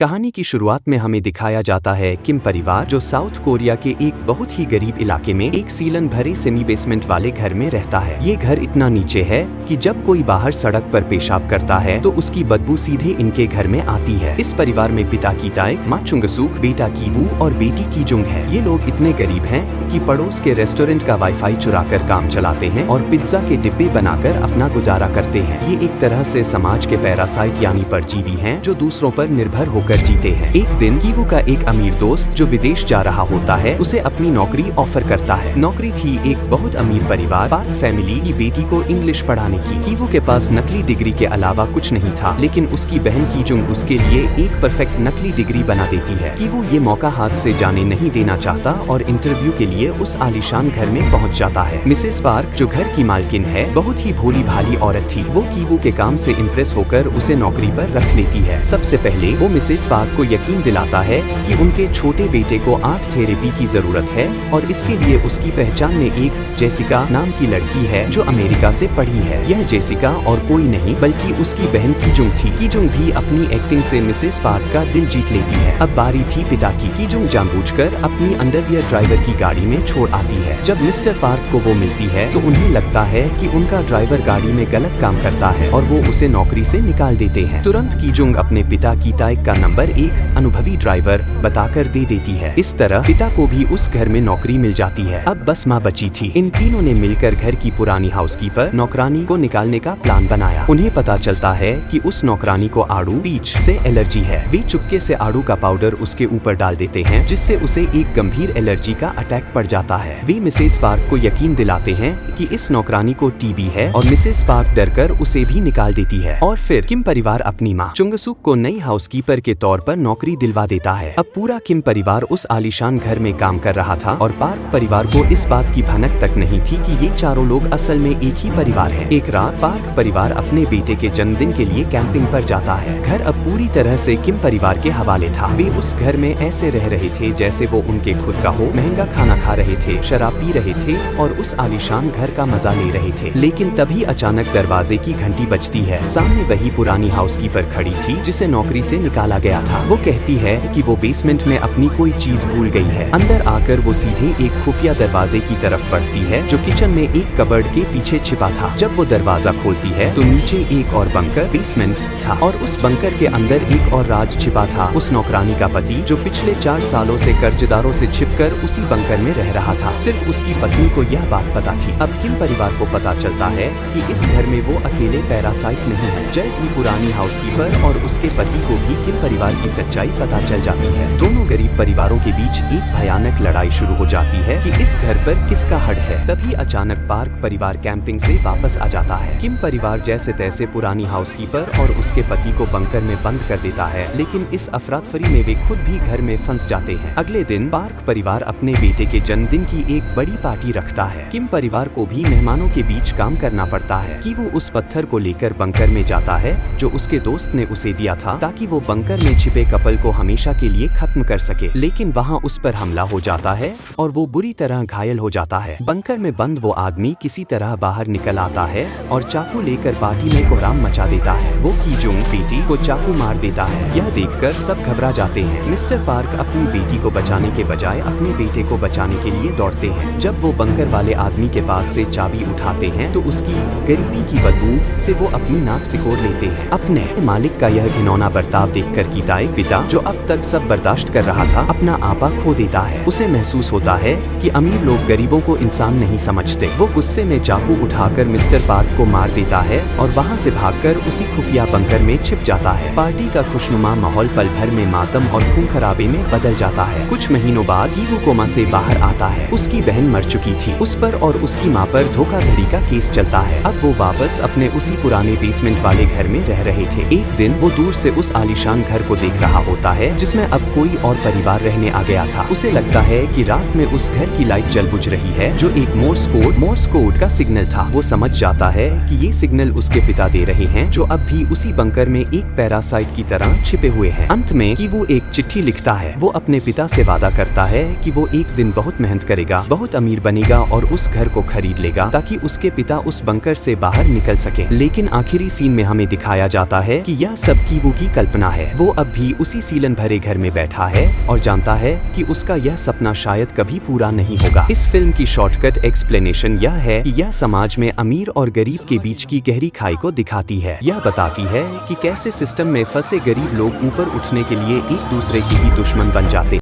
कहानी की शुरुआत में हमें दिखाया जाता है किम परिवार जो साउथ कोरिया के एक बहुत ही गरीब इलाके में एक सीलन भरे सेमी बेसमेंट वाले घर में रहता है। ये घर इतना नीचे है कि जब कोई बाहर सड़क पर पेशाब करता है तो उसकी बदबू सीधे इनके घर में आती है। इस परिवार में पिता की ताइक, माँ चुंगसूक, बेटा कीवू और बेटी कीजुंग है। ये लोग इतने गरीब हैं कि पड़ोस के रेस्टोरेंट का वाईफाई चुराकर काम चलाते हैं और पिज्जा के डिब्बे बनाकर अपना गुजारा करते हैं। ये एक तरह से समाज के पैरासाइट यानी परजीवी हैं जो दूसरों पर निर्भर होकर जीते हैं। एक दिन कीवू का एक अमीर दोस्त जो विदेश जा रहा होता है उसे अपनी नौकरी ऑफर करता है। नौकरी थी एक बहुत अमीर परिवार पार्क फैमिली की बेटी को इंग्लिश पढ़ाने की। कीवू के पास नकली डिग्री के अलावा कुछ नहीं था, लेकिन उसकी बहन कीजुंग उसके लिए एक परफेक्ट नकली डिग्री बना देती है। कीवू ये मौका हाथ से जाने नहीं देना चाहता और इंटरव्यू के लिए उस आलीशान घर में पहुंच जाता है। मिसेस पार्क जो घर की मालकिन है बहुत ही भोली भाली औरत थी। वो कीवू के काम से इम्प्रेस होकर उसे नौकरी पर रख लेती है। सबसे पहले वो मिसेस पार्क को यकीन दिलाता है कि उनके छोटे बेटे को आर्ट थेरेपी की जरूरत है और इसके लिए उसकी पहचान में एक जेसिका नाम की लड़की है जो अमेरिका से पढ़ी है। यह जेसिका और कोई नहीं बल्कि उसकी बहन कीजुंग थी। कीजुंग भी अपनी एक्टिंग से मिसेस पार्क का दिल जीत लेती है। अब बारी थी पिता की। कीजुंग जानबूझकर अपनी अंडरवियर ड्राइवर की गाड़ी में छोड़ आती है। जब मिस्टर पार्क को वो मिलती है तो उन्हें लगता है कि उनका ड्राइवर गाड़ी में गलत काम करता है और वो उसे नौकरी से निकाल देते हैं। तुरंत कीजुंग अपने पिता की ताइक का नंबर एक अनुभवी ड्राइवर बताकर दे देती है। इस तरह पिता को भी उस घर में नौकरी मिल जाती है। अब बस माँ बची थी। इन तीनों ने मिलकर घर की पुरानी हाउसकीपर नौकरानी को निकालने का प्लान बनाया। उन्हें पता चलता है कि उस नौकरानी को आड़ू पीच से एलर्जी है। वे चुपके से आड़ू का पाउडर उसके ऊपर डाल देते हैं जिससे उसे एक गंभीर एलर्जी का अटैक पड़ जाता है। वे मिसेस पार्क को यकीन दिलाते हैं कि इस नौकरानी को टीबी है और मिसेस पार्क डरकर उसे भी निकाल देती है। और फिर किम परिवार अपनी माँ चुंगसूक को नई हाउसकीपर के तौर पर नौकरी दिलवा देता है। अब पूरा किम परिवार उस आलीशान घर में काम कर रहा था और पार्क परिवार को इस बात की भनक तक नहीं थी कि ये चारों लोग असल में एक ही परिवार हैं। एक रात पार्क परिवार अपने बेटे के जन्मदिन के लिए कैंपिंग पर जाता है। घर अब पूरी तरह से किम परिवार के हवाले था। वे उस घर में ऐसे रह रहे थे जैसे वो उनके खुद का हो, महंगा खाना खा रहे थे, शराब पी रहे थे और उस आलीशान घर का मजा ले रहे थे। लेकिन तभी अचानक दरवाजे की घंटी बजती है। सामने वही पुरानी हाउसकीपर खड़ी थी जिसे नौकरी से निकाला गया था। वो कहती है कि वो बेसमेंट में अपनी कोई चीज भूल गई है। अंदर आकर वो सीधे एक खुफिया दरवाजे की तरफ बढ़ती है जो किचन में एक कबर्ड के पीछे छिपा था। जब वो दरवाजा खोलती है तो नीचे एक और बंकर बेसमेंट था और उस बंकर के अंदर एक और राज छिपा था। उस नौकरानी का पति जो पिछले 4 सालों से कर्जदारों से छिपकर उसी बंकर में रह रहा था। सिर्फ उसकी पत्नी को यह बात पता थी। अब किम परिवार को पता चलता है कि इस घर में वो अकेले पैरासाइट नहीं है। जल्द ही पुरानी हाउसकीपर और उसके पति को भी किम परिवार की सच्चाई पता चल जाती है। दोनों गरीब परिवारों के बीच एक भयानक लड़ाई शुरू हो जाती है कि इस घर पर किसका हक है। तभी अचानक पार्क परिवार कैंपिंग से वापस आ जाता है। किम परिवार जैसे तैसे पुरानी हाउसकीपर और उसके पति को बंकर में बंद कर देता है, लेकिन इस अफरातफरी में वे खुद भी घर में फंस जाते हैं। अगले दिन पार्क परिवार अपने बेटे के जन्मदिन की एक बड़ी पार्टी रखता है। किम परिवार को भी मेहमानों के बीच काम करना पड़ता है कि वो उस पत्थर को लेकर बंकर में जाता है जो उसके दोस्त ने उसे दिया था ताकि वो बंकर में छिपे कपल को हमेशा के लिए खत्म कर सके। लेकिन वहाँ उस पर हमला हो जाता है और वो बुरी तरह घायल हो जाता है। बंकर में बंद वो आदमी किसी तरह बाहर निकल आता है और चाकू लेकर पार्टी में कोहराम मचा देता है। वो कीजुंग बेटी को चाकू मार देता है। यह देखकर सब घबरा जाते हैं। मिस्टर पार्क अपनी बेटी को बचाने के बजाय अपने बेटे को बचाने के लिए दौड़ते हैं। जब वो बंकर वाले आदमी के पास से चाबी उठाते हैं तो उसकी गरीबी की बदबू से वो अपनी नाक सिकोड़ लेते हैं। अपने मालिक का यह घिनौना बर्ताव देखकर कीताई पिता जो अब तक सब बर्दाश्त कर रहा था अपना आपा खो देता है। उसे महसूस होता है कि अमीर लोग गरीबों को इंसान नहीं समझते। वो गुस्से में चाकू उठाकर मिस्टर पार्क को मार देता है और वहाँ से भागकर उसी खुफिया बंकर में छिप जाता है। पार्टी का खुशनुमा माहौल पल भर में मातम और खून खराबे में बदल जाता है। कुछ महीनों बाद कीवू कोमा से बाहर आता है। उसकी बहन मर चुकी थी। उस पर और उसकी माँ पर धोखाधड़ी का केस चलता है। अब वो वापस अपने उसी पुराने बेसमेंट वाले घर में रह रहे थे। एक दिन वो दूर से उस आलीशान घर को देख रहा होता है जिसमें अब कोई और परिवार रहने आ गया था। उसे लगता है कि रात में उस घर की लाइट जल बुझ रही है जो एक मोर्स कोड का सिग्नल था। वो समझ जाता है कि ये सिग्नल उसके पिता दे रहे हैं जो अब भी उसी बंकर में एक पैरासाइट की तरह छिपे हुए हैं। अंत में कि वो एक चिट्ठी लिखता है। वो अपने पिता से वादा करता है कि वो एक दिन बहुत मेहनत करेगा, बहुत अमीर बनेगा और उस घर को खरीद लेगा ताकि उसके पिता उस बंकर से बाहर निकल सके। लेकिन आखिरी सीन में हमें दिखाया जाता है कि यह सब कीवू की कल्पना है। वो अब भी उसी सीलन भरे घर में बैठा है और जानता है कि उसका यह सपना शायद कभी पूरा नहीं होगा। इस फिल्म की शॉर्टकट एक्सप्लेनेशन यह है कि यह समाज में अमीर और गरीब के बीच की गहरी खाई को दिखाती है। यह बताती है कि कैसे सिस्टम में फंसे गरीब लोग ऊपर उठने के लिए एक दूसरे के ही दुश्मन बन जाते हैं।